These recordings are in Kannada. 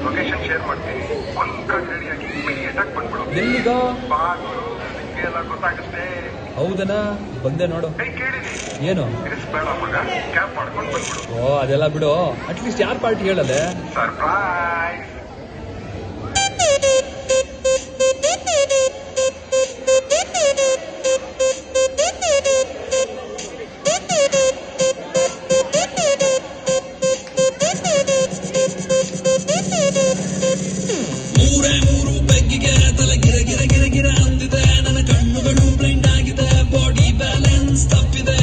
ಲೊಕೇಶನ್ ಶೇರ್ ಮಾಡ್ತೀನಿ. ಬಲ್ಕ್ ಆಗಿ ರೆಡಿಯಾಗಿ ಇಮಿಡಿಯೇಟ್ ಆಗಿ ಬಂದ್ಬಿಡು. ಎಲ್ಲಿಗ ಬಾಗ್ಲು ನಿಮ್ಗೆ ಎಲ್ಲ ಗೊತ್ತಾಗುತ್ತೆ. ಹೌದನ ಬಂದೆ ನೋಡು. ಕೈ ಕೇಳಿದಿ ಏನು ಬೇಡ ಮಗ, ಕ್ಯಾಬ್ ಮಾಡ್ಕೊಂಡು ಬಂದ್ಬಿಡು. ಓ ಅದೆಲ್ಲ ಬಿಡು, ಅಟ್ಲೀಸ್ಟ್ ಯಾರ್ ಪಾರ್ಟಿ ಹೇಳದೆ. ಸರ್ಪ್ರೈಸ್. ಮೂರು ಬೆಗ್ಗಿಗೆ ತಲೆ ಗಿರ ಗಿರ ಗಿರ ಗಿರ ಅಂದಿದೆ. ನನ್ನ ಕಣ್ಣುಗಳು ಬ್ಲೈಂಡ್ ಆಗಿದೆ, ಬಾಡಿ ಬ್ಯಾಲೆನ್ಸ್ ತಪ್ಪಿದೆ.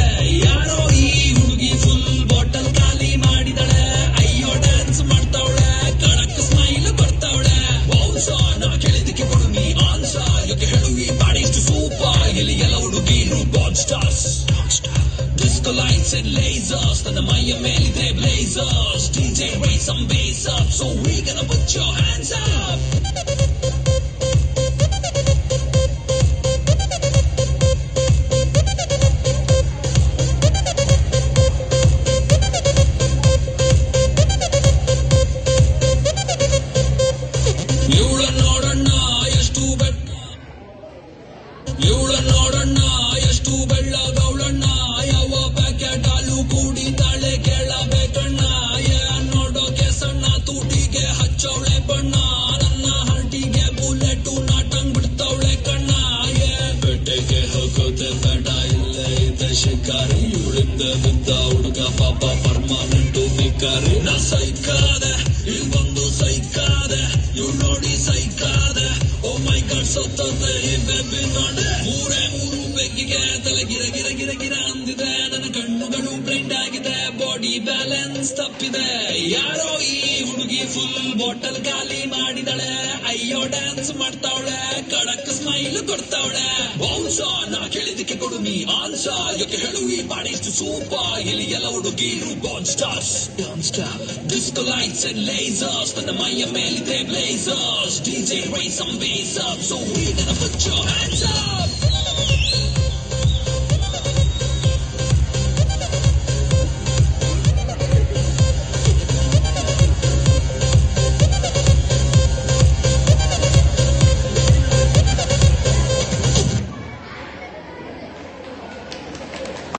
ಯಾರೋ ಈ ಹುಡುಗಿ ಫುಲ್ ಬಾಟಲ್ ಖಾಲಿ ಮಾಡಿದಳೆ. ಅಯ್ಯೋ ಡ್ಯಾನ್ಸ್ ಮಾಡ್ತಾವಳೆ, ಕಣಕ್ ಸ್ಮೈಲ್ ಬರ್ತಾವಳೆ. ಬೌನ್ಸ ನಾ ಕೇಳಿದಕ್ಕೆ ಕೊಡು ನೀ ಆನ್ಸ. ಯಾಕೆ ಹೇಳು ಈ ಬಾಡಿ ಇಷ್ಟು ಸೂಪರ್. ಇಲ್ಲಿ ಎಲ್ಲ ಹುಡುಗಿರು bad stars. Disco lights and lasers, ನನ್ನ ಮೈಯ ಮೇಲಿದೆ blazers. DJ raise some bass up, so we gonna put your hands up. ಇವಳ ನೋಡಣ್ಣ ಎಷ್ಟು ಬೆಳ್ಳಗೌಳಣ್ಣ. ಯಾವ ಪ್ಯಾಕೆಟ್ ಹಾಲು ಕುಡಿತಾಳೆ ಕೇಳಬೇಕಣ್ಣ. ನೋಡೋಕೆ ಸಣ್ಣ, ತೂಟಿಗೆ ಹಚ್ಚವಳೆ ಬಣ್ಣ. ನನ್ನ ಹರ್ಟಿಗೆ ಬುಲೆಟ್ ನಾಟಂಗ್ ಬಿಡ್ತಾವಳೆ ಕಣ್ಣ. ಬೆಟ್ಟೆಗೆ ಹೋಗೋದೆ ಬೇಡ, ಇಲ್ಲೇ ಇದೆ ಶಿಕಾರಿ. ಇವಳಿಂದ ಬಿದ್ದ ಹುಡುಗ ಪಾಪ ಪರ್ಮನೆಂಟು ಭಿಕಾರಿ. ನಾ ಸೈಕಾದೆ, ಇಲ್ಲಿ ಬಂದು ಸೈಕಾದೆ. ಇವ್ ನೋಡಿ ಸೈಕಾದೆ. ಓ ಮೈ ಗಾಡ್ ಸತ್ತದೆ ಈ ಬೇಬಿ ನೋಡೆ. ಮೂರು ಬೆಗ್ಗಿಗೆ ತಲೆ ಗಿರ ಗಿರ ಗಿರ ಗಿರ ಅಂದಿದೆ. ನನ್ನ ಕಣ್ಣುಗಳು ಬ್ಲೈಂಡ್ ಆಗಿದೆ, ಬಾಡಿ ಬ್ಯಾಲೆನ್ಸ್ ತಪ್ಪಿದೆ. ಯಾರೋ ಈ ಹುಡುಗಿ ಫುಲ್ ಬಾಟಲ್ ಖಾಲಿ ಮಾಡಿದಳೆ. ಅಯ್ಯೋ ಡ್ಯಾನ್ಸ್ ಮಾಡ್ತಾವಳೆ, ಕಡಕ್ ಸ್ಮೈಲ್ ಕೊಡ್ತಾವಳೆ. ಬೌನ್ಸ ನಾ ಕೇಳಿದಕ್ಕೆ ಕೊಡು ನೀ ಆನ್ಸ. ಯಾಕೆ ಹೇಳು ಈ ಬಾಡಿ ಇಷ್ಟು ಸೂಪರ್. ಇಲ್ಲಿ ಎಲ್ಲ ಹುಡುಗಿರು bad stars. Disco lights and lasers, ನನ್ನ ಮೈಯ ಮೇಲಿದೆ blazers. DJ raise some bass up, so we gonna put your hands